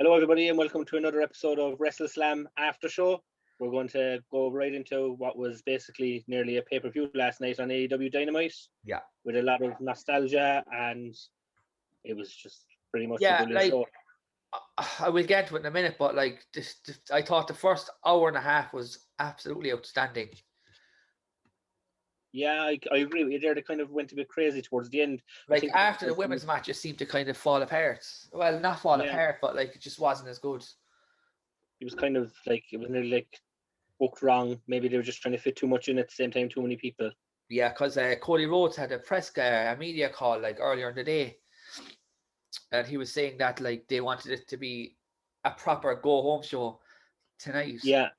Hello, everybody, and welcome to another episode of Wrestleslam After Show. We're going to go right into what was basically nearly a pay-per-view last night on AEW Dynamite. Yeah. With a lot of nostalgia, and it was just pretty much a brilliant show. I will get to it in a minute, but I thought the first hour and a half was absolutely outstanding. Yeah, I agree with you there. They kind of went a bit crazy towards the end. After the women's match, it seemed to kind of fall apart. Well, not fall apart, but it just wasn't as good. It was kind of it was nearly booked wrong. Maybe they were just trying to fit too much in at the same time, too many people. Yeah, because Cody Rhodes had a media call earlier in the day, and he was saying that they wanted it to be a proper go-home show tonight. Yeah.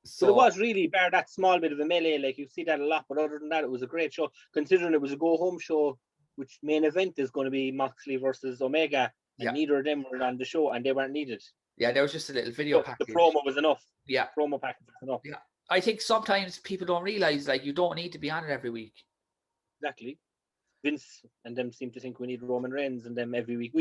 So it was really bar that small bit of a melee. You see that a lot, but other than that, it was a great show. Considering it was a go-home show, which main event is going to be Moxley versus Omega, and neither of them were on the show, and they weren't needed. Yeah, there was just a little video package. The promo was enough. Yeah, the promo package was enough. Yeah, I think sometimes people don't realize you don't need to be on it every week. Exactly. Vince and them seem to think we need Roman Reigns and them every week.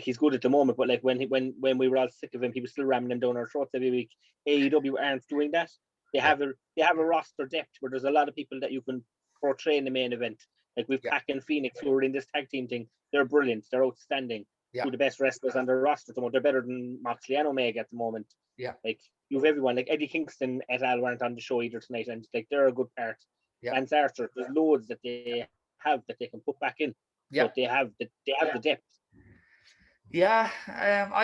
He's good at the moment, but when we were all sick of him, he was still ramming them down our throats every week. AEW aren't doing that. They have a roster depth where there's a lot of people that you can portray in the main event. We've PAC and Phoenix who are in this tag team thing. They're brilliant. They're outstanding. Yeah. Two of the best wrestlers on their roster at the moment. They're better than Moxley and Omega at the moment. Yeah. You have everyone. Eddie Kingston et al. Weren't on the show either tonight, and they're a good part. Yeah. Lance Archer, there's loads that they have that they can put back in. Yeah. But they have the depth. Yeah.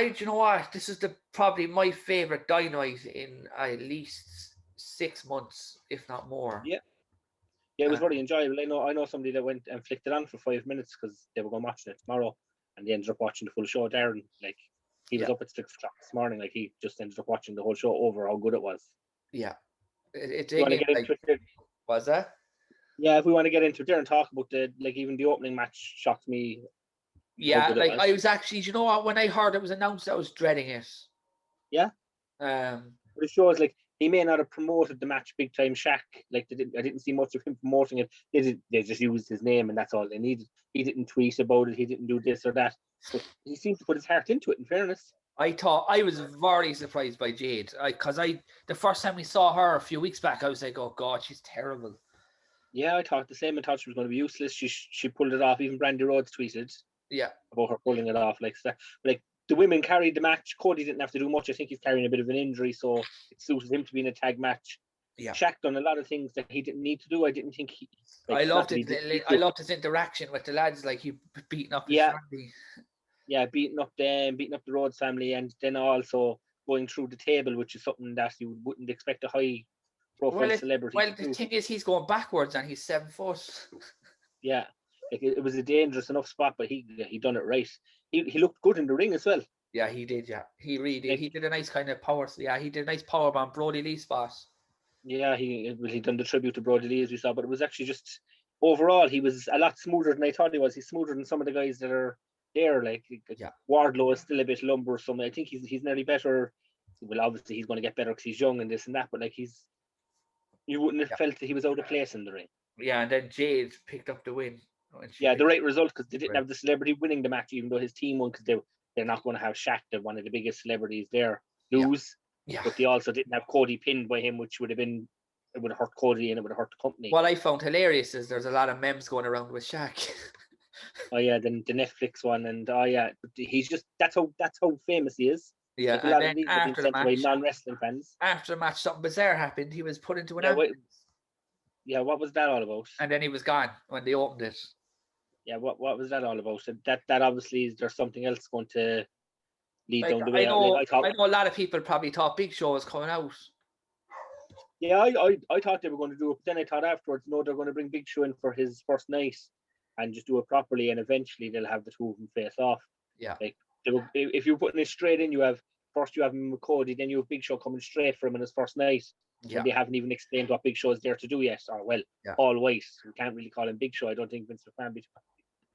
You know what? This is probably my favorite Dynamite in at least 6 months, if not more. Yeah. Yeah, it was very enjoyable. I know somebody that went and flicked it on for 5 minutes because they were going watching it tomorrow, and they ended up watching the full show. Darren, he was up at 6 o'clock this morning. He just ended up watching the whole show over how good it was. Yeah. You want to get into it? Was that? Yeah, if we want to get into it there and talk about even the opening match shocked me. Yeah, I was actually, you know what, when I heard it was announced, I was dreading it. Yeah. But it shows he may not have promoted the match big time. Shaq, I didn't see much of him promoting it. They just used his name and that's all they needed. He didn't tweet about it. He didn't do this or that. But he seemed to put his heart into it. In fairness, I was very surprised by Jade. Because the first time we saw her a few weeks back, I was like, oh God, she's terrible. Yeah, I thought the same. I thought she was going to be useless. She pulled it off. Even Brandy Rhodes tweeted. Yeah. About her pulling it off the women carried the match. Cody didn't have to do much. I think he's carrying a bit of an injury, so it suited him to be in a tag match. Yeah. Shaq done a lot of things that he didn't need to do. I didn't think he. I loved it. I loved his interaction with the lads, he beating up his family. Yeah, beating up them, beating up the Rhodes family, and then also going through the table, which is something that you wouldn't expect a high-profile celebrity. Well, the thing is, he's going backwards, and he's 7 foot. Yeah. It was a dangerous enough spot, but he done it right. He looked good in the ring as well. Yeah, he did. Yeah, he really did. He did a nice kind of power. Yeah, he did a nice power bomb Brody Lee spot. Yeah, he done the tribute to Brody Lee as we saw, but it was actually just overall he was a lot smoother than I thought he was. He's smoother than some of the guys that are there. Wardlow is still a bit lumbersome. I think he's nearly better. Well, obviously he's going to get better because he's young and this and that, but you wouldn't have felt that he was out of place in the ring. Yeah, and then Jade picked up the win. Yeah, the right result because they didn't have the celebrity winning the match, even though his team won, because they're not going to have Shaq, they're one of the biggest celebrities there, lose. Yeah. But they also didn't have Cody pinned by him, which would have hurt Cody and it would have hurt the company. What I found hilarious is there's a lot of memes going around with Shaq. Oh yeah, then the Netflix one, and he's just that's how famous he is. Yeah, and then after the match, non-wrestling fans. After the match, something bizarre happened. He was put into an ambulance. Yeah, what was that all about? And then he was gone when they opened it. Yeah, what was that all about? That obviously there's something else going to lead down the way. I know a lot of people probably thought Big Show was coming out. Yeah, I thought they were going to do it, but then I thought afterwards, no, they're going to bring Big Show in for his first night and just do it properly, and eventually they'll have the two of them face off. Yeah. If you're putting it straight in, you have him with Cody, then you have Big Show coming straight for him in his first night. Yeah. And they haven't even explained what Big Show is there to do yet. Or Paul Wight. We can't really call him Big Show. I don't think Vince McMahon be.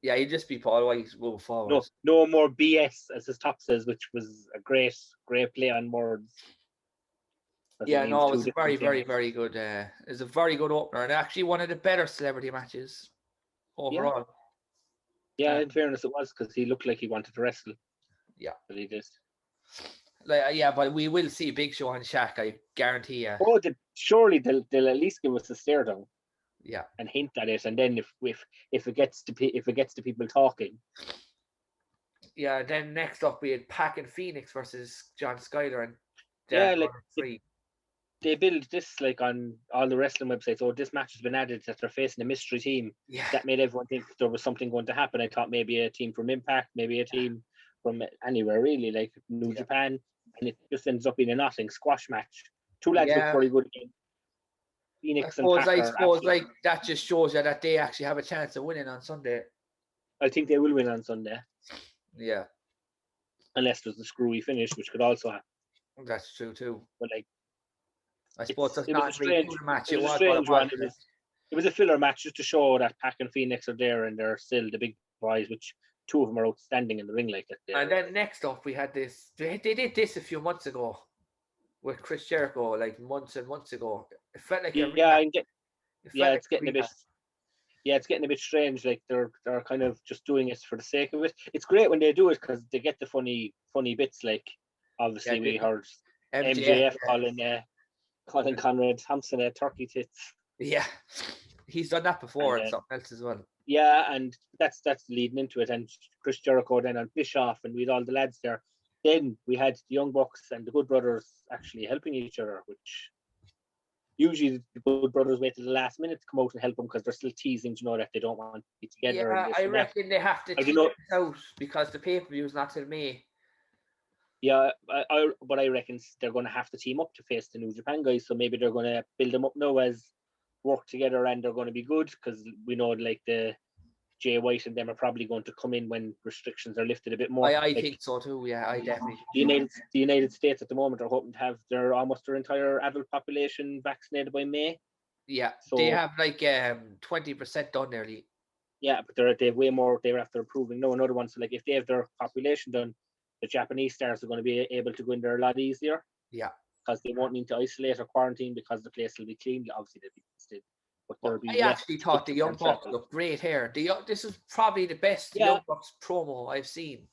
Yeah, he'd just be Paul Wight moving forward. No more BS, as his top says, which was a great play on words. Yeah, it was very, very, very good. It was a very good opener, and actually one of the better celebrity matches overall. Yeah, in fairness, it was because he looked like he wanted to wrestle. Yeah, but he did. Yeah, but we will see Big Show and Shaq, I guarantee you. Oh, surely they'll at least give us a stare down. Yeah. And hint at it, and then if it gets to people talking. Yeah. Then next up we had PAC and Phoenix versus John Skyler and they build this like on all the wrestling websites. Oh, this match has been added that they're facing a mystery team. Yeah. That made everyone think there was something going to happen. I thought maybe a team from Impact, maybe a team from anywhere really, like New Japan, and it just ends up being a nothing squash match. Two lads look very good again. Phoenix and PAC. I suppose like that just shows you that they actually have a chance of winning on Sunday. I think they will win on Sunday. Yeah. Unless there's a screwy finish, which could also happen. That's true too. But like, I suppose it was a strange match. It was a strange one. It was a filler match just to show that PAC and Phoenix are there and they're still the big boys, which two of them are outstanding in the ring like that. And then next up we had this. They did this a few months ago with Chris Jericho, like months and months ago. It felt like it's getting a bit strange. Like they're kind of just doing it for the sake of it. It's great when they do it because they get the funny bits. Like obviously we heard MJF calling Conrad Thompson a turkey tits. Yeah, he's done that before and something else as well. Yeah, and that's leading into it. And Chris Jericho then on Bischoff, and we had all the lads there. Then we had the Young Bucks and the Good Brothers actually helping each other, which usually the Good Brothers wait till the last minute to come out and help them because they're still teasing, that they don't want to be together. Yeah, I reckon they have to tease it out because the pay-per-view is not till May. Yeah, but I reckon they're going to have to team up to face the New Japan guys, so maybe they're going to build them up now as work together and they're going to be good because we know like the Jay White and them are probably going to come in when restrictions are lifted a bit more. I think so too. Yeah, I definitely. The United States at the moment are hoping to have almost their entire adult population vaccinated by May. Yeah, so they have like 20% done nearly. Yeah, but they have way more. They're after approving another one. So like if they have their population done, the Japanese stars are going to be able to go in there a lot easier. Yeah, because they won't need to isolate or quarantine because the place will be clean. Obviously, they'll be tested. But I actually thought the Young Bucks looked great here. This is probably the best Young Bucks promo I've seen.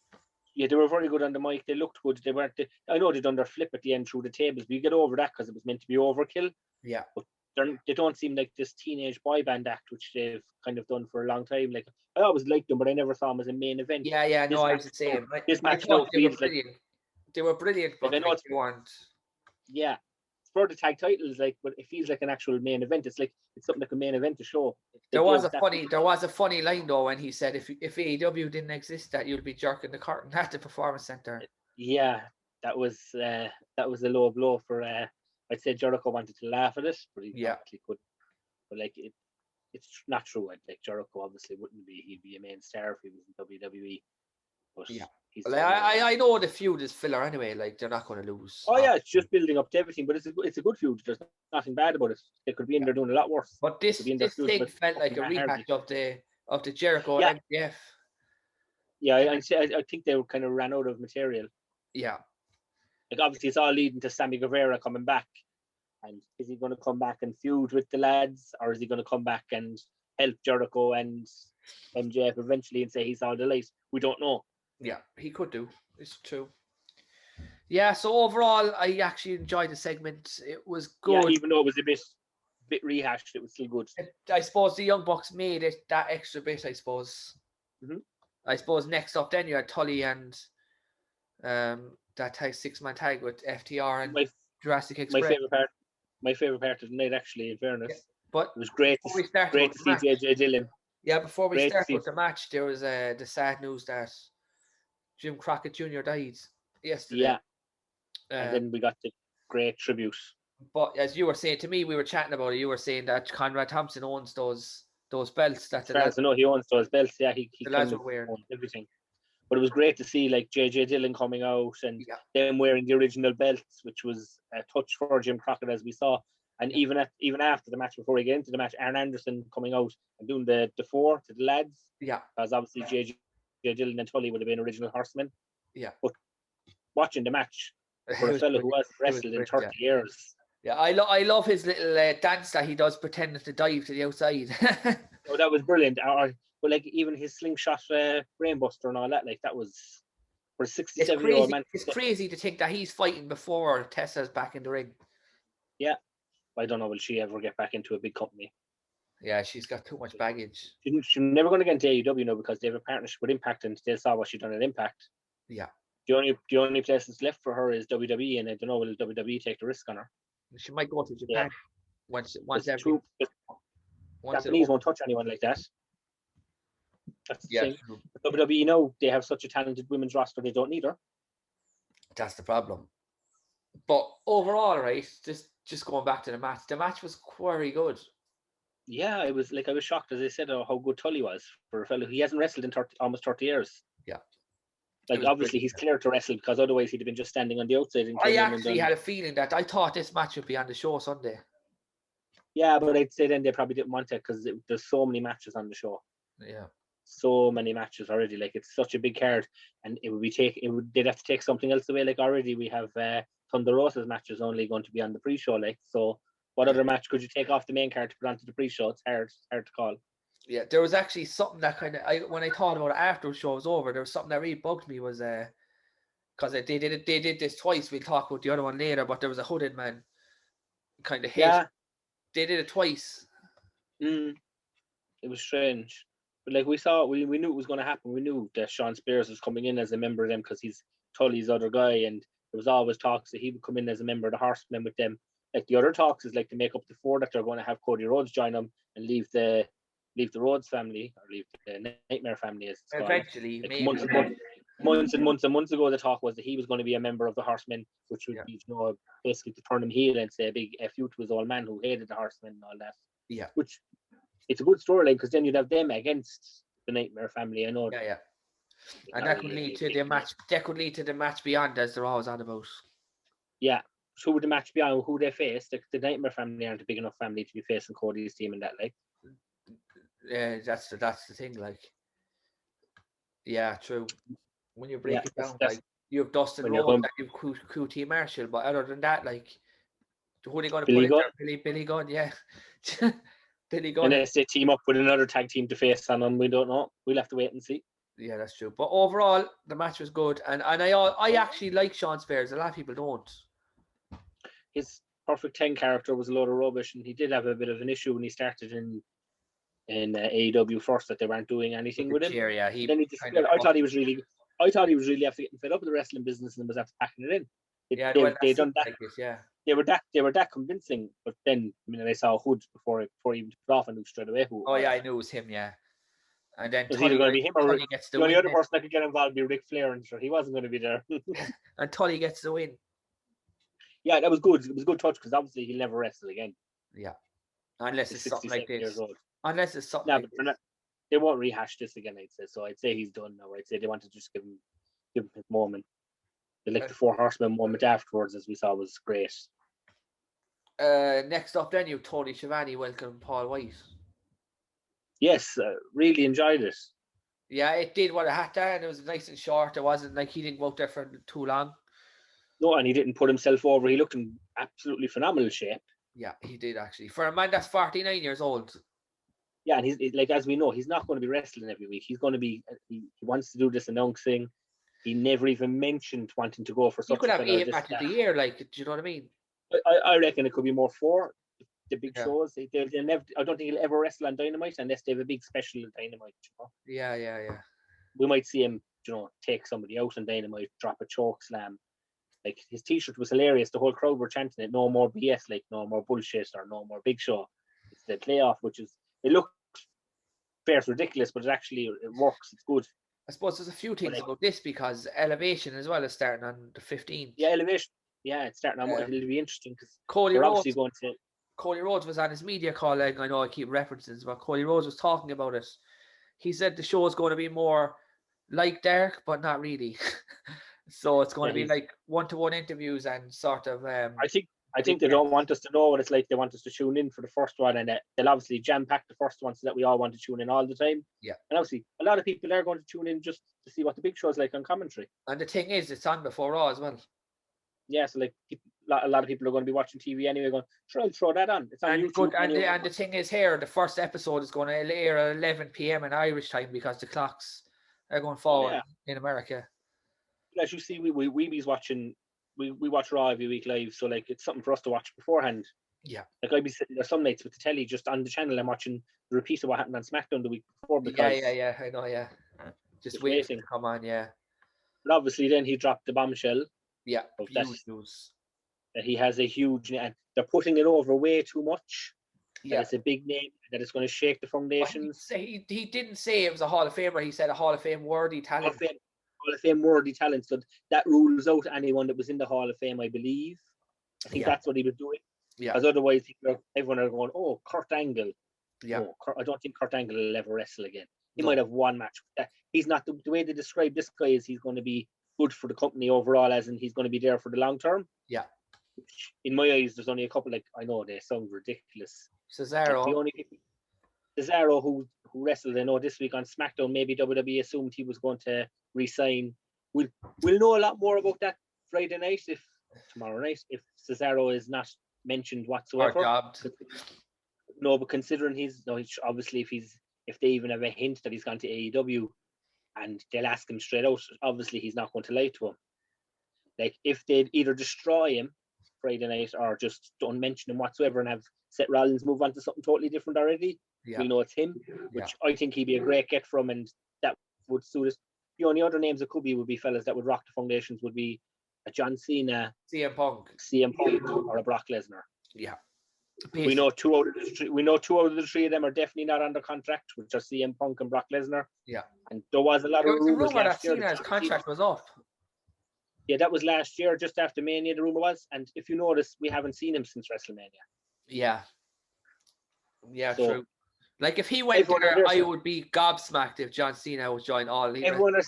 Yeah, they were very good on the mic. They looked good. They weren't. I know they done their flip at the end through the tables, but you get over that because it was meant to be overkill. Yeah, but they don't seem like this teenage boy band act, which they've kind of done for a long time. Like I always liked them, but I never saw them as a main event. Yeah, I was the same. This match now feels like they were brilliant, but I know they weren't. Yeah, for the tag titles, like, but it feels like an actual main event. It's like it's something like a main event to show. There was a funny line though when he said if AEW didn't exist, that you'd be jerking the curtain at the Performance Center. Yeah, that was a low blow for. I'd say Jericho wanted to laugh at it, but he actually couldn't. But like it's not true. Like Jericho obviously wouldn't be. He'd be a main star if he was in WWE. But yeah. I know the feud is filler anyway. Like they're not going to lose. Oh yeah, it's just building up to everything. But it's a good feud. There's nothing bad about it. They could be in there doing a lot worse. But this thing felt like a rematch of the Jericho and MJF. Yeah, I think they kind of ran out of material. Yeah. Like obviously it's all leading to Sammy Guevara coming back. And is he going to come back and feud with the lads, or is he going to come back and help Jericho and MJF eventually and say he's all the light? We don't know. Yeah, he could do. It's true. Yeah, so overall, I actually enjoyed the segment. It was good. Yeah, even though it was a bit rehashed, it was still good. I suppose the Young Bucks made it that extra bit, I suppose. Mm-hmm. I suppose next up then you had Tully and that tag 6-man tag with FTR and Jurassic Express. My favorite part of the night, actually, in fairness. Yeah, but it was great to see JJ Dillon. Yeah, before we start with the match, there was the sad news that Jim Crockett Jr. died yesterday. Yeah. And then we got the great tribute. But as you were saying to me, we were chatting about it. You were saying that Conrad Thompson owns those belts. That I know he owns those belts. Yeah, he owns everything. But it was great to see like JJ Dillon coming out and them wearing the original belts, which was a touch for Jim Crockett, as we saw. And even after the match, before we get into the match, Arn Anderson coming out and doing the 4 to the lads. Yeah. Because obviously JJ Dillon and Tully would have been original horsemen. Yeah. But watching the match for a fellow who hasn't wrestled in 30 years. Yeah, I love his little dance that he does pretending to dive to the outside. Oh, that was brilliant. But like even his slingshot brainbuster and all that, like that was For a 67-year-old man. It's crazy to think that he's fighting before Tessa's back in the ring. Yeah. I don't know, will she ever get back into a big company? Yeah, she's got too much baggage. She's never going to get into AEW now because they have a partnership with Impact and they saw what she done at Impact. Yeah. The only place that's left for her is WWE, and I don't know, will WWE take the risk on her? She might go to Japan once Japanese won't touch anyone like that. That's the thing. True. WWE know they have such a talented women's roster, they don't need her. That's the problem. But overall, right, just going back to the match was very good. Yeah, I was shocked, as I said, how good Tully was for a fellow. He hasn't wrestled in almost 30 years. Yeah. Obviously, he's clear to wrestle because otherwise he'd have been just standing on the outside. I actually had a feeling that I thought this match would be on the show Sunday. Yeah, but I'd say then they probably didn't want it because there's so many matches on the show. Yeah. So many matches already. It's such a big card, and they'd have to take something else away. Already we have Thunder Rosa's matches only going to be on the pre-show. So what other match could you take off the main card to put onto the pre-show? It's hard to call. Yeah, there was actually something that when I thought about it after the show was over, there was something that really bugged me was because they did this twice. We'll talk about the other one later, but there was a hooded man kind of hit. Yeah. They did it twice. It was strange. But we knew it was going to happen. We knew that Sean Spears was coming in as a member of them because he's Tully's other guy, and there was always talks that he would come in as a member of the Horsemen with them. The other talks is to make up the 4 that they're going to have Cody Rhodes join them and leave the Rhodes family, or leave the Nightmare family as it's called. Eventually, maybe. Months ago, the talk was that he was going to be a member of the Horsemen, which would be, basically to turn him heel and say a big FU to his old man who hated the Horsemen and all that. Yeah. Which, it's a good storyline because then you'd have them against the Nightmare family. I know. Yeah. And that could lead to the match. That could lead to the match beyond, as they're always on about. Yeah. So would the match beyond who they face? The Nightmare family aren't a big enough family to be facing Cody's team in that. Yeah, that's the thing. Yeah, true. When you break it down, you have Dustin Rhodes and you have QT Marshall, but other than that, who are they going to put in there? Billy Gunn, yeah. Billy Gunn. Unless they team up with another tag team to face on them, we don't know. We'll have to wait and see. Yeah, that's true. But overall, the match was good, and I actually like Sean Spears. A lot of people don't. His Perfect 10 character was a load of rubbish, and he did have a bit of an issue when he started in AEW first, that they weren't doing anything with him. Yeah, I thought he was really after getting fed up with the wrestling business and was after packing it in. They done that. They were that convincing, but then I saw Hood before he even took it off, and knew straight away who. I knew it was him. Yeah, and then Tully going to be him, or gets the only other person that could get involved would be Ric Flair, and he wasn't going to be there. And Tully gets the win. Yeah, that was good. It was a good touch because obviously he'll never wrestle again. Yeah, unless it's something like this. Years old. Unless it's something. No, but they won't rehash this again. I'd say so. I'd say he's done now. I'd say they want to just give him his moment. The 4 Horsemen moment afterwards, as we saw, was great. Next up, then you Tony Schiavone welcome Paul Wight. Yes, really enjoyed it. Yeah, it did what it had to, and it was nice and short. It wasn't he didn't go out there for too long. No, and he didn't put himself over. He looked in absolutely phenomenal shape. Yeah, he did actually. For a man that's 49 years old. Yeah, and he's as we know, he's not going to be wrestling every week. He's going to be. He wants to do this announcing. He never even mentioned wanting to go for something. You could have 8 matches a year, do you know what I mean? I reckon it could be more 4. The big shows. They'll never. I don't think he'll ever wrestle on Dynamite unless they have a big special on Dynamite. Yeah. We might see him, take somebody out on Dynamite, drop a choke slam. His T-shirt was hilarious. The whole crowd were chanting it. No more BS, no more bullshit, or no more Big Show. It's the playoff, it looks fairly ridiculous, but it works. It's good. I suppose there's a few things about this because Elevation as well is starting on the 15th. Yeah, Elevation. Yeah, it's starting on. It'll be interesting because Cody Rhodes going to. Cody Rhodes was on his media call. I know I keep references, but Cody Rhodes was talking about it. He said the show is going to be more like Dark, but not really. So it's going to be like 1-to-1 interviews and sort of. I think they don't want us to know what it's like. They want us to tune in for the first one, and they'll obviously jam pack the first one so that we all want to tune in all the time. Yeah. And obviously, a lot of people are going to tune in just to see what the Big Show is like on commentary. And the thing is, it's on before Raw as well. Yeah, so a lot of people are going to be watching TV anyway, going, sure, I'll throw that on. It's on YouTube. And the thing is here, the first episode is going to air at 11 p.m. in Irish time because the clocks are going forward in America. as you see, we be watching. We watch Raw every week live, so like it's something for us to watch beforehand. Yeah. Like I'd be sitting there some nights with the telly just on the channel and watching the repeat of what happened on SmackDown the week before because Yeah, I know, yeah. Just waiting to come on, yeah. But obviously then he dropped the bombshell. Yeah, of huge news. That he has a huge, and they're putting it over way too much. Yeah. That it's a big name, that it's going to shake the foundations. He didn't say it was a Hall of Famer, he said a Hall of Fame worthy talent. Hall of Fame worthy talent, so that rules out anyone that was in the Hall of Fame, I believe. I think that's what he was doing. Yeah. Because otherwise, everyone are going, oh, Kurt Angle. Yeah. I don't think Kurt Angle will ever wrestle again. He might have one match. He's not the way they describe this guy is he's going to be good for the company overall, as in he's going to be there for the long term. Yeah. Which, in my eyes, there's only a couple. Like I know they sound ridiculous. Cesaro. Cesaro, who wrestled, I know this week on SmackDown, maybe WWE assumed he was going to resign. We'll know a lot more about that tomorrow night, if Cesaro is not mentioned whatsoever. No, but considering obviously if they even have a hint that he's gone to AEW, and they'll ask him straight out, obviously he's not going to lie to him. Like if they'd either destroy him Friday night or just don't mention him whatsoever and have Seth Rollins move on to something totally different already, we'll know it's him, which I think he'd be a great get from, and that would suit us. The only other names it could be fellas that would rock the foundations would be a John Cena, CM Punk, or a Brock Lesnar. Yeah. Basically. We know two out of the three of them are definitely not under contract, which are CM Punk and Brock Lesnar. Yeah. And there was a lot of rumors last year that Cena's contract was up. Yeah, that was last year, just after Mania, the rumor was. And if you notice, we haven't seen him since WrestleMania. Yeah. Yeah, so, true. Like if he went there, I would be gobsmacked if John Cena would join All Elite. Everyone are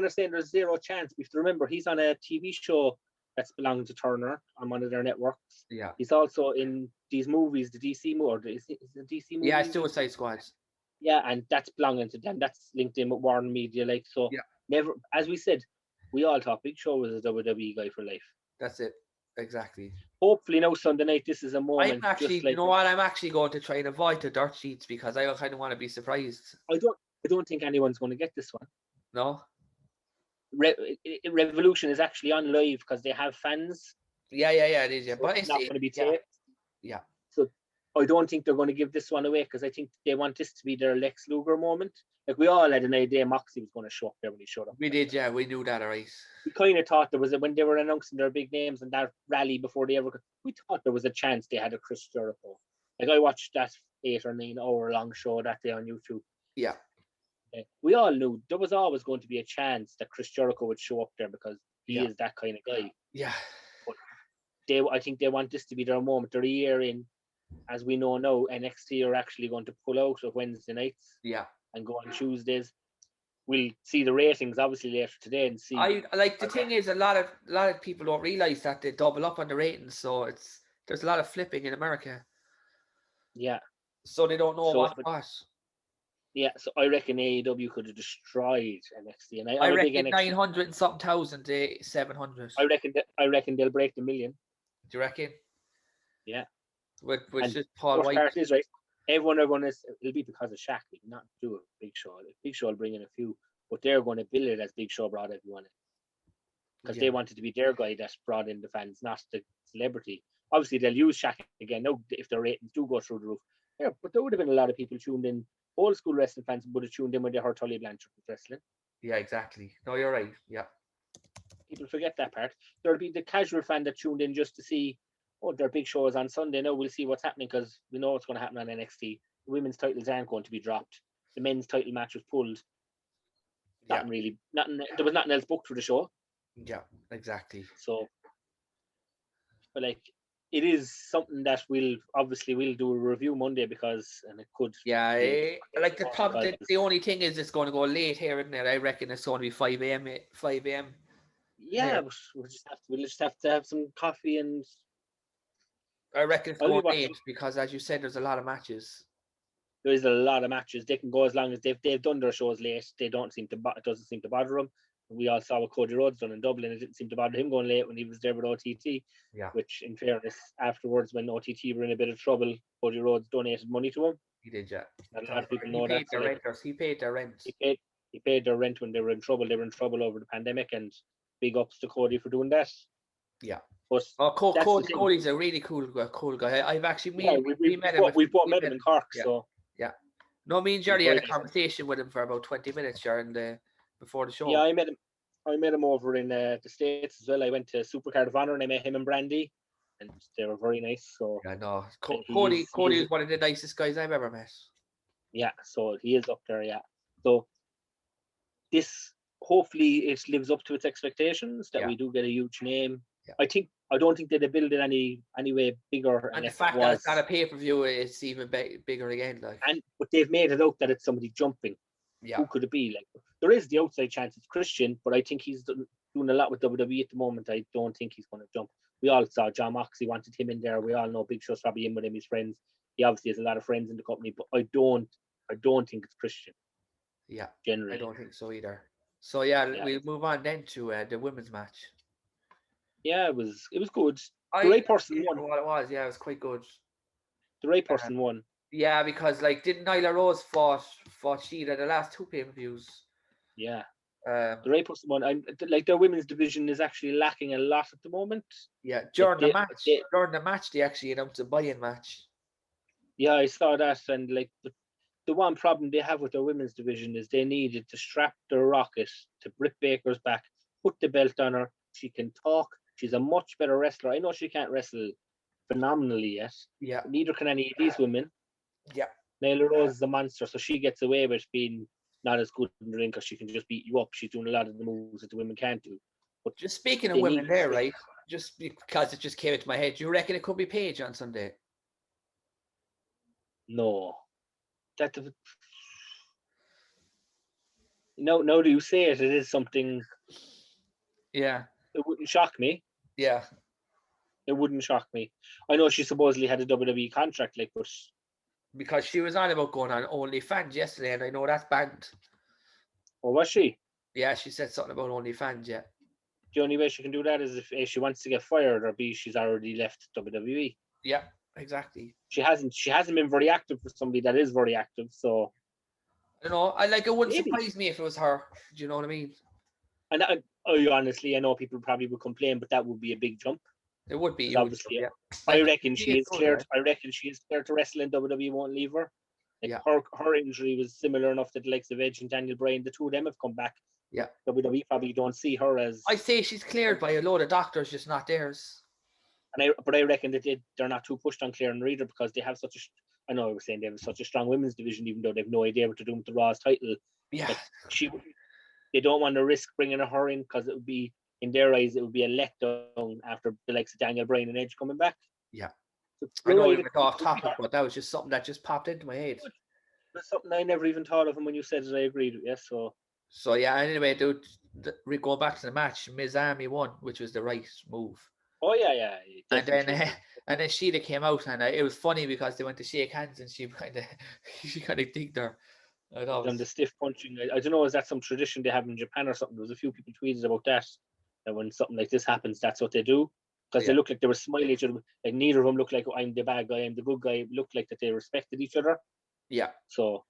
saying there's zero chance. We have to remember he's on a TV show that's belonging to Turner on one of their networks. Yeah. He's also in these movies, the DC movie. Is it the DC movie? Yeah, Suicide Squad. Yeah, and that's belonging to them. That's linked in with Warren Media, like so. Yeah. Never, as we said, we all thought Big Show was a WWE guy for life. That's it. Exactly. Hopefully, now Sunday night, this is a moment. I'm actually, you know what? I'm actually going to try and avoid the dirt sheets because I kind of want to be surprised. I don't think anyone's going to get this one. No. Revolution is actually on live because they have fans. Yeah, it is. Yeah, so but it's not going to be taped. Yeah. So I don't think they're going to give this one away because I think they want this to be their Lex Luger moment. Like we all had an idea Moxley was going to show up there when he showed up. We did, yeah. We knew that, alright. We kind of thought there was when they were announcing their big names and that rally before they ever. We thought there was a chance they had a Chris Jericho. Like I watched that 8 or 9 hour long show that day on YouTube. Yeah. We all knew there was always going to be a chance that Chris Jericho would show up there because he is that kind of guy. Yeah. But I think they want this to be their moment. They're a year in. As we know now, NXT are actually going to pull out of Wednesday nights. Yeah. And go on Tuesdays. We'll see the ratings obviously later today and see. The thing is a lot of people don't realise that they double up on the ratings, so there's a lot of flipping in America. Yeah. So they don't know what. Yeah, so I reckon AEW could have destroyed NXT, and I reckon 900 and something thousand to 700. I reckon they'll break the million. Do you reckon? Yeah. With just Paul Wight. Part is, right, everyone are going to. It'll be because of Shaq. They not do a Big Show. Big Show will bring in a few, but they're going to bill it as Big Show brought everyone in because they wanted to be their guy that brought in the fans, not the celebrity. Obviously, they'll use Shaq again. No, if their ratings do go through the roof. Yeah, but there would have been a lot of people tuned in. Old school wrestling fans would have tuned in when they heard Tully Blanchard was wrestling. Yeah, exactly. No, you're right. Yeah. People forget that part. There'll be the casual fan that tuned in just to see, their big show is on Sunday. Now we'll see what's happening because we know what's going to happen on NXT. The women's titles aren't going to be dropped. The men's title match was pulled. There was nothing else booked for the show. Yeah, exactly. So, but it is something that we'll do a review Monday and it could. Yeah, the only thing is it's going to go late here, isn't it? I reckon it's going to be 5 a.m. 5 a.m. Yeah, but we'll just have to have some coffee and. I reckon it's going late because, as you said, there's a lot of matches. There is a lot of matches. They can go as long as they've done their shows late. It doesn't seem to bother them. We all saw what Cody Rhodes done in Dublin. It didn't seem to bother him going late when he was there with OTT. Yeah. Which, in fairness, afterwards, when OTT were in a bit of trouble, Cody Rhodes donated money to him. He did, yeah. A lot of people know that. He paid their rent. He paid their rent when they were in trouble. They were in trouble over the pandemic, and big ups to Cody for doing that. Yeah. But Cody's a really cool guy. I've actually met him. We both met him in Cork, so. Yeah. No, me and Jerry had a conversation with him for about 20 minutes before the show. Yeah, I met him over in the States as well. I went to Supercard of Honor and I met him and Brandy, and they were very nice. So yeah, no, Cody is one of the nicest guys I've ever met. Yeah, so he is up there. Yeah, so this hopefully it lives up to its expectations that we do get a huge name. Yeah. I don't think they'd build it any way bigger. And the fact that it's not a pay-per-view, it's even bigger again. But they've made it out that it's somebody jumping. Yeah. Who could it be? Like, there is the outside chance it's Christian, but I think he's doing a lot with WWE at the moment. I don't think he's going to jump. We all saw Jon Moxley wanted him in there. We all know Big Show's probably in with him, his friends. He obviously has a lot of friends in the company, but I don't think it's Christian. Yeah. Generally. I don't think so either. So we'll move on then to the women's match. Yeah, it was good. The right person won. What it was, it was quite good. The right person won. Yeah, because didn't Nyla Rose fought Shida the last two pay-per-views? Yeah. The right person won. Their women's division is actually lacking a lot at the moment. Yeah, during the match, they actually announced a buy-in match. Yeah, I saw that, and the one problem they have with their women's division is they needed to strap the Rocket to Britt Baker's back, put the belt on her. She can talk. She's a much better wrestler. I know she can't wrestle phenomenally yet. Yeah. Neither can any of these women. Yeah. Nyla Rose is a monster, so she gets away with being not as good in the ring because she can just beat you up. She's doing a lot of the moves that the women can't do. But just speaking of women there, right? Just because it just came into my head, do you reckon it could be Paige on Sunday? No. Now that you say it is something. Yeah. It wouldn't shock me. Yeah. It wouldn't shock me. I know she supposedly had a WWE contract, but because she was on about going on OnlyFans yesterday, and I know that's banned. Or was she? Yeah, she said something about OnlyFans. Yeah. The only way she can do that is if A, she wants to get fired, or B, she's already left WWE. Yeah, exactly. She hasn't been very active for somebody that is very active. So. I don't know. It wouldn't surprise me if it was her. Do you know what I mean? And honestly, I know people probably would complain, but that would be a big jump. It would be. Obviously, yeah. I reckon she is cleared. I reckon she is cleared to wrestle in WWE. Won't leave her. Her injury was similar enough that the likes of Edge and Daniel Bryan, the two of them have come back. Yeah. WWE probably don't see her as. I say she's cleared by a load of doctors, just not theirs. But I reckon that they're not too pushed on clearing her either because they have such a. I know I was saying they have such a strong women's division, even though they have no idea what to do with the Raw's title. Yeah. They don't want to risk bringing her in because it would be, in their eyes, it would be a letdown after the likes of Daniel Bryan and Edge coming back. Yeah. So I know you were off topic, but that was just something that just popped into my head. That's something I never even thought of, and when you said it, I agreed with you. So yeah, anyway, dude, going back to the match, Miz Army won, which was the right move. Oh, yeah. And then Sheila came out, and it was funny because they went to shake hands, and she kind of digged her. And the stiff punching, I don't know, is that some tradition they have in Japan or something? There was a few people tweeted about that when something like this happens, that's what they do. Because they look like they were smiling at each other. Like neither of them looked like, I'm the bad guy, I'm the good guy. It looked like that they respected each other. Yeah. So,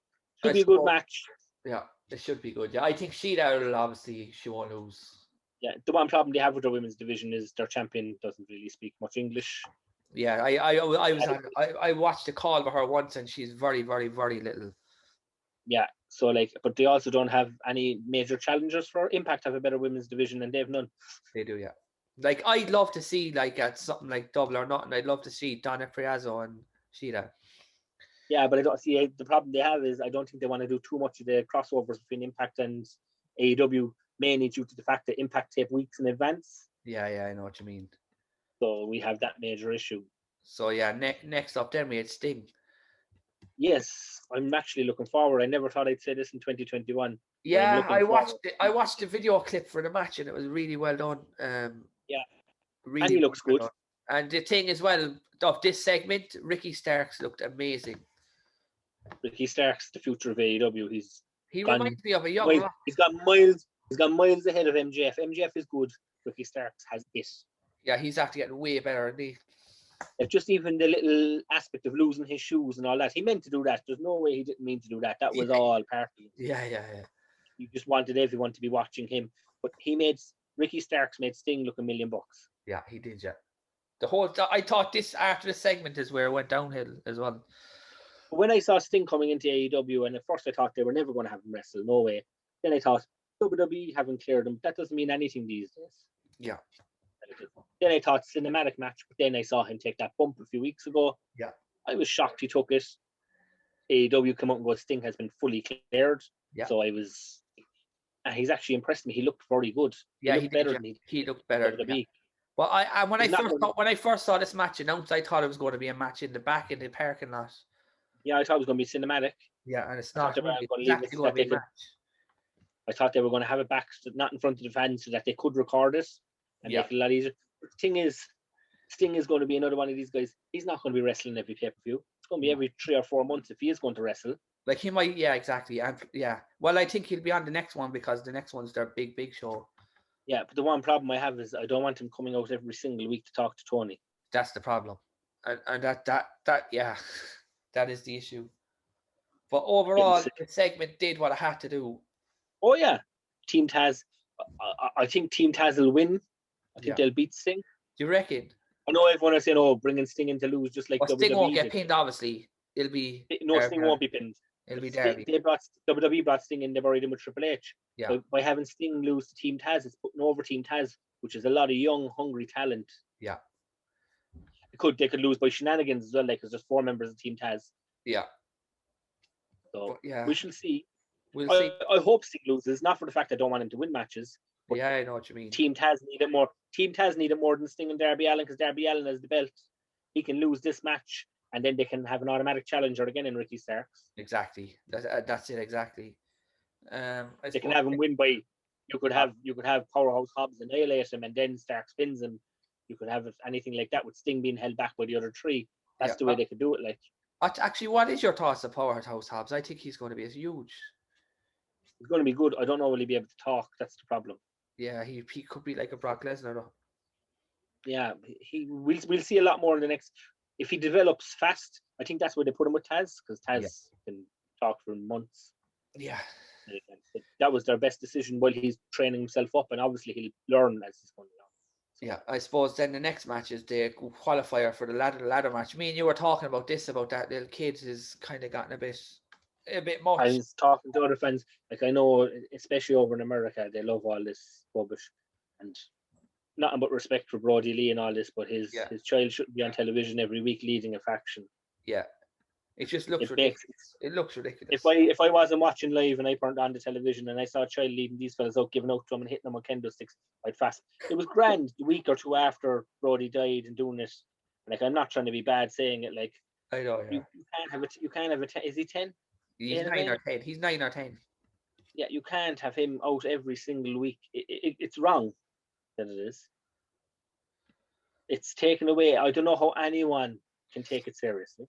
it should be a good match. Yeah, it should be good. Yeah, I think Sheila, obviously, she won't lose. Yeah, the one problem they have with their women's division is their champion doesn't really speak much English. Yeah, I watched the call with her once, and she's very, very, very little. Yeah, so but they also don't have any major challengers for Impact. Have a better women's division, and they have none. They do, yeah. I'd love to see at something like Double or Nothing. I'd love to see Donna Friazzo and Sheila. Yeah, but I don't see the problem they have is I don't think they want to do too much of the crossovers between Impact and AEW, mainly due to the fact that Impact tape weeks in advance. Yeah, I know what you mean. So we have that major issue. So yeah, next up then we had Sting. Yes, I'm actually looking forward. I never thought I'd say this in 2021. Yeah, I watched the video clip for the match, and it was really well done. Yeah, really, and he looks good. Done. And the thing as well of this segment, Ricky Starks looked amazing. Ricky Starks, the future of AEW. He reminds me of a young Rock. He's got miles ahead of MJF. MJF is good. Ricky Starks has this. Yeah, he's actually getting way better, isn't he? Just even the little aspect of losing his shoes and all that. He meant to do that. There's no way he didn't mean to do that. That was all part of it. Yeah. He just wanted everyone to be watching him. But he made Ricky Starks made Sting look $1 million. Yeah, he did. Yeah, I thought this after the segment is where it went downhill as well. When I saw Sting coming into AEW, and at first I thought they were never going to have him wrestle, no way. Then I thought WWE haven't cleared him. That doesn't mean anything these days. Yeah. Then I thought cinematic match, but then I saw him take that bump a few weeks ago. Yeah. I was shocked he took it. AEW came out and go, Sting has been fully cleared. Yeah. So he's actually impressed me. He looked very good. Yeah, he looked better than he looked better. WWE. Well, when I first saw this match announced, I thought it was going to be a match in the back in the parking lot. Yeah, I thought it was going to be cinematic. Yeah, and it's not. I thought they were going to have it back, not in front of the fans, so that they could record it and make it a lot easier. But the thing is, Sting is going to be another one of these guys. He's not going to be wrestling every pay-per-view. It's going to be every 3 or 4 months if he is going to wrestle. Like he might, yeah, exactly. And yeah, well, I think he'll be on the next one because the next one's their big show. Yeah, but the one problem I have is I don't want him coming out every single week to talk to Tony. That's the problem, and that yeah, that is the issue. But overall, the segment did what it had to do. Oh yeah, Team Taz. I think Team Taz will win. I think they'll beat Sting. Do you reckon? I know everyone is saying, "Oh, bringing Sting in to lose," just like WWE. Sting won't get pinned. Obviously, it'll be Sting won't be pinned. It'll be Derby. WWE brought Sting in. They buried him with Triple H. Yeah. By having Sting lose to Team Taz, it's putting over Team Taz, which is a lot of young, hungry talent. Yeah. They could lose by shenanigans as well, like because there's 4 members of Team Taz. Yeah. So we shall see. We'll see. I hope Sting loses, not for the fact I don't want him to win matches. Yeah, I know what you mean. Team Taz need it more. Team Taz need it more than Sting and Darby Allin, because Darby Allin has the belt. He can lose this match, and then they can have an automatic challenger again in Ricky Starks. Exactly. That's it. Exactly. They can have him win by. You could have Powerhouse Hobbs annihilate him, and then Starks pins him. You could have anything like that with Sting being held back by the other 3. That's the way they could do it. Like, actually, what is your thoughts of Powerhouse Hobbs? I think he's going to be huge. He's going to be good. I don't know will he be able to talk. That's the problem. Yeah, he could be like a Brock Lesnar though. Yeah, we'll see a lot more in the next. If he develops fast, I think that's where they put him with Taz, because Taz can talk for months. Yeah, that was their best decision while he's training himself up, and obviously he'll learn as he's going along. Yeah, I suppose then the next match is the qualifier for the ladder match. Me and you were talking about that little kid has kind of gotten a bit much. I was talking to other fans, like I know, especially over in America, they love all this rubbish, and nothing but respect for Brody Lee and all this, but his child shouldn't be on television every week leading a faction. Yeah, it just looks ridiculous. It looks ridiculous. If I wasn't watching live and I turned on the television and I saw a child leading these fellas out, giving out to them and hitting them with kendo sticks, I'd fast. It was grand the week or 2 after Brody died and doing it. Like, I'm not trying to be bad saying it. Like, I know. Yeah. You can't have a 10. Is he 10? He's 9 or 10. He's 9 or 10. Yeah, you can't have him out every single week. It's wrong that it is. It's taken away. I don't know how anyone can take it seriously.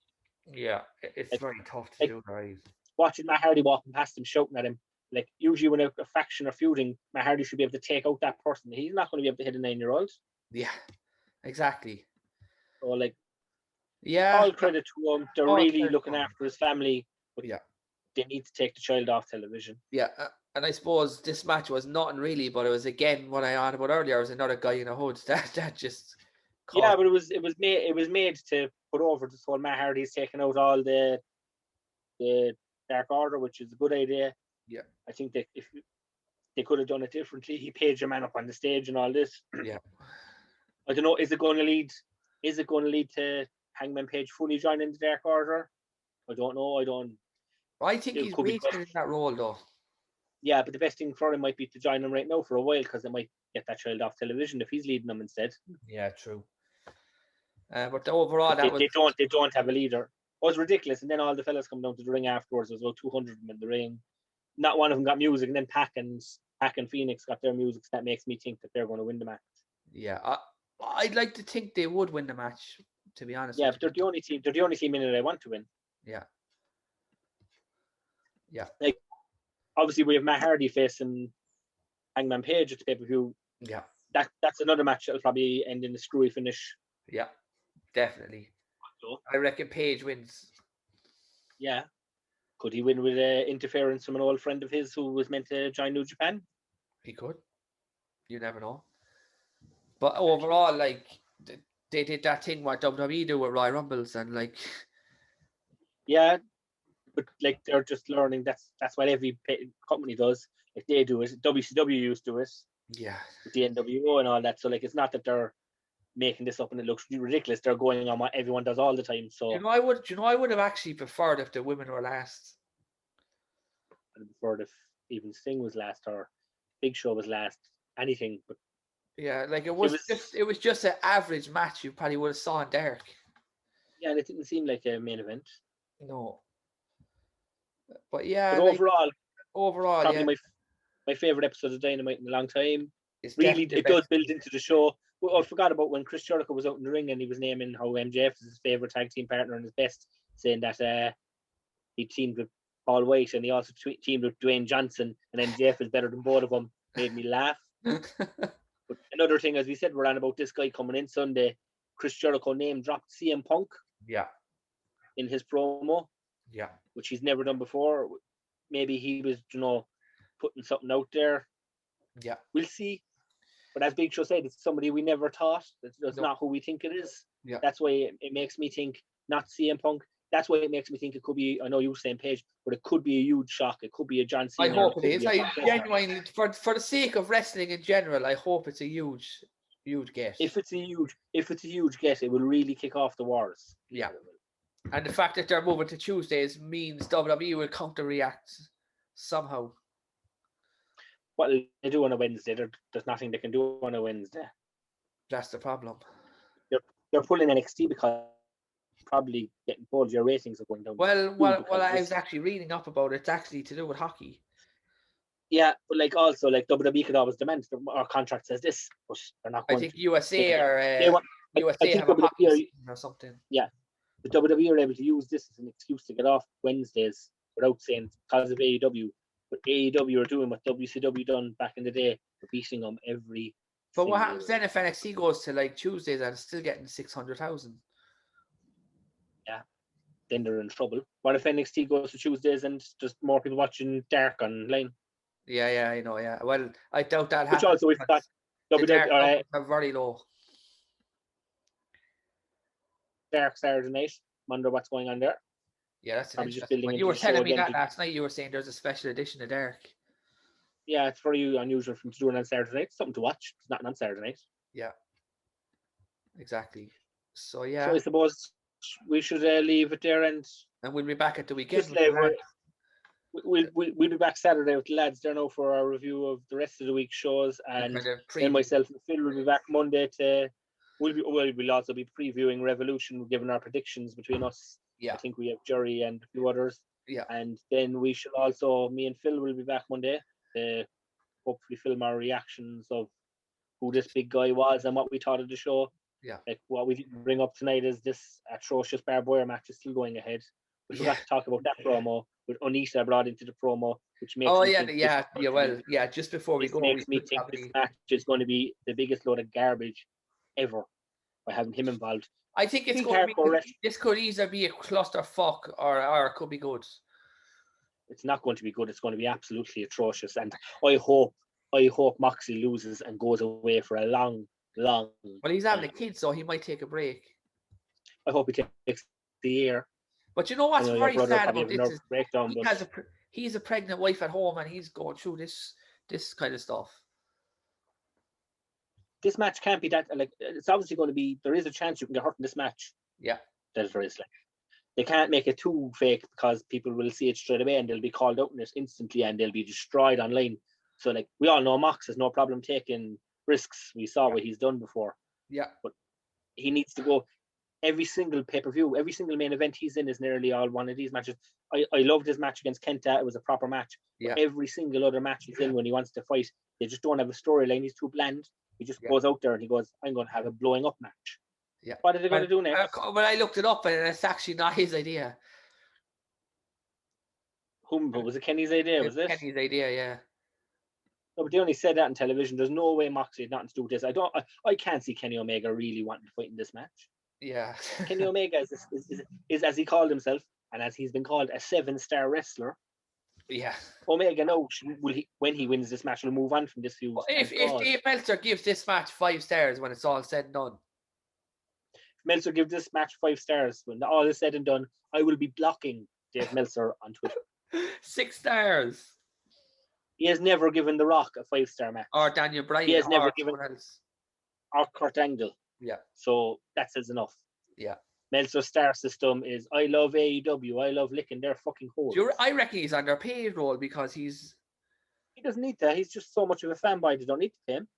Yeah, it's very tough to do, guys. Watching Matt Hardy walking past him, shouting at him. Like, usually when a faction are feuding, Matt Hardy should be able to take out that person. He's not going to be able to hit a 9-year-old. Yeah, exactly. So, like, yeah, all credit to him. They're really looking after his family. But they need to take the child off television. Yeah, and I suppose this match was nothing really, but it was again what I on about earlier. It was another guy in a hood that just. Yeah, but it was made to put over this whole Matt Hardy's taking out all the Dark Order, which is a good idea. Yeah, I think that if they could have done it differently, he paid your man up on the stage and all this. Yeah, I don't know. Is it going to lead to Hangman Page fully joining the Dark Order? I don't know. I think he's wasted in that role though. Yeah, but the best thing for him might be to join them right now for a while, because it might get that child off television if he's leading them instead. Yeah, true. But overall, they don't have a leader. It was ridiculous, and then all the fellas come down to the ring afterwards. There was about 200 of them in the ring. Not one of them got music, and then PAC and Phoenix got their music. So that makes me think that they're going to win the match. Yeah, I'd like to think they would win the match, to be honest. Yeah, but they're the only team. They're the only team in it I want to win. Yeah. Yeah. Like, obviously, we have Matt Hardy facing Hangman Page at the pay-per-view. Yeah. That's another match that'll probably end in a screwy finish. Yeah, definitely. I reckon Page wins. Yeah. Could he win with interference from an old friend of his who was meant to join New Japan? He could. You never know. But overall, like they did that thing what WWE do with Royal Rumbles, and like Yeah, but like they're just learning. That's what every company does. If they do it, WCW used to do it yeah, with the NWO and all that. So like, it's not that they're making this up and it looks ridiculous. They're going on what everyone does all the time. So I would have actually preferred if the women were last. I preferred if even Sting was last or Big Show was last. Anything, but Yeah, like it was. it was just an average match you probably would have saw in Derek. Yeah, and it didn't seem like a main event. No. But yeah, but like, overall, probably yeah, my favorite episode of Dynamite in a long time. it's Really, definitely it does build into the show. Well, I forgot about when Chris Jericho was out in the ring and he was naming how MJF is his favorite tag team partner and his best, saying that he teamed with Paul Wight and he also teamed with Dwayne Johnson, and MJF is better than both of them. Made me laugh. But another thing, as we said, we're on about this guy coming in Sunday. Chris Jericho name dropped CM Punk. Yeah. In his promo. Yeah. Which he's never done before. Maybe he was, putting something out there. Yeah. We'll see. But as Big Show said, it's somebody we never thought. That's not who we think it is. Yeah. That's why it makes me think not CM Punk. That's why it makes me think it could be, I know you were saying Page, but it could be a huge shock. It could be a John Cena. I hope it is. I genuinely, for the sake of wrestling in general, I hope it's a huge get. If it's a huge get, it will really kick off the wars. Yeah. And the fact that they're moving to Tuesdays means WWE will counter-react somehow. What they do on a Wednesday, there's nothing they can do on a Wednesday. That's the problem. They're pulling NXT because probably getting both your ratings are going down. Well, I was actually reading up about it. It's actually to do with hockey. Yeah, but WWE could always demand our contract says this, but they're not going. I think USA have a hockey season or something. Yeah, the WWE are able to use this as an excuse to get off Wednesdays without saying because of AEW. But AEW are doing what WCW done back in the day, beating them every. But what happens then if NXT goes to like Tuesdays and still getting 600,000? Yeah, then they're in trouble. What if NXT goes to Tuesdays and just more people watching Dark online? Yeah, I know. Yeah, well, I doubt that happens. Which also, if that WWE are very low. Dark Saturday night. Wonder what's going on there. Yeah, that's an interesting. When you were telling me that last night, you were saying there's a special edition of Dark. Yeah, it's very unusual for them to do it on Saturday night. It's something to watch. It's not on Saturday night. Yeah, exactly. So yeah. So I suppose we should leave it there, and we'll be back at the weekend. We'll be back Saturday with the lads there now for our review of the rest of the week's shows, and then myself and Phil will be back Monday to. We'll also be previewing Revolution, giving our predictions between us. Yeah. I think we have Jerry and a few others. Yeah. And then we should also, me and Phil will be back Monday to hopefully film our reactions of who this big guy was and what we thought of the show. Yeah. Like what we didn't bring up tonight is this atrocious barbed wire match is still going ahead. We forgot to talk about that promo with Onita brought into the promo, which makes just before we go, makes me think this match is going to be the biggest load of garbage ever by having him involved. I think it's going to be. This could either be a clusterfuck or it could be good. It's not going to be good. It's going to be absolutely atrocious, and I hope Moxley loses and goes away for a long. Well, he's having a kid, so he might take a break. I hope he takes the year. But you know what's very sad about this is he's a pregnant wife at home and he's going through this kind of stuff. This match can't be that it's obviously going to be. There is a chance you can get hurt in this match. Yeah, there is. They can't make it too fake because people will see it straight away and they'll be called out in it instantly and they'll be destroyed online. So we all know Mox has no problem taking risks. We saw what he's done before. Yeah, but he needs to go. Every single pay-per-view, every single main event he's in is nearly all one of these matches. I loved his match against Kenta. It was a proper match. Yeah. Every single other match he's in when he wants to fight, they just don't have a storyline. He's too bland. He just goes out there and he goes, I'm going to have a blowing up match. Yeah. What are they going to do next? When I looked it up, and it's actually not his idea. Was it Kenny's idea? Was it? Kenny's idea, yeah. No, but they only said that on television. There's no way Moxley had nothing to do with this. I can't see Kenny Omega really wanting to fight in this match. Yeah. Kenny Omega is, as he called himself, and as he's been called, a 7-star wrestler. Yeah. Omega now, when he wins this match, will move on from this feud. If Dave Meltzer gives this match 5 stars when it's all said and done. If Meltzer gives this match 5 stars, when all is said and done, I will be blocking Dave Meltzer on Twitter. 6 stars. He has never given The Rock a 5-star match. Or Daniel Bryan. He has never given... someone else. Or Kurt Angle. Yeah. So that says enough. Yeah. Meltzer's star system is, I love AEW. I love licking their fucking holes. I reckon he's under payroll because He doesn't need that. He's just so much of a fanboy. They don't need to pay him.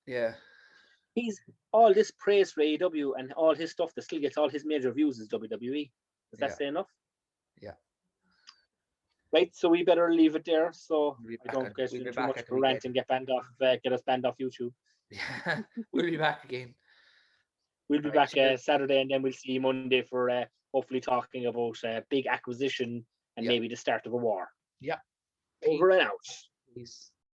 Yeah. He's all this praise for AEW and all his stuff that still gets all his major views is WWE. Does that say enough? Yeah. Right, so we better leave it there. So I don't get too much of a rant and get us banned off YouTube. Yeah, we'll be back again. We'll be back Saturday, and then we'll see you Monday for hopefully talking about big acquisition and maybe the start of a war. Yeah. Over and out. Peace.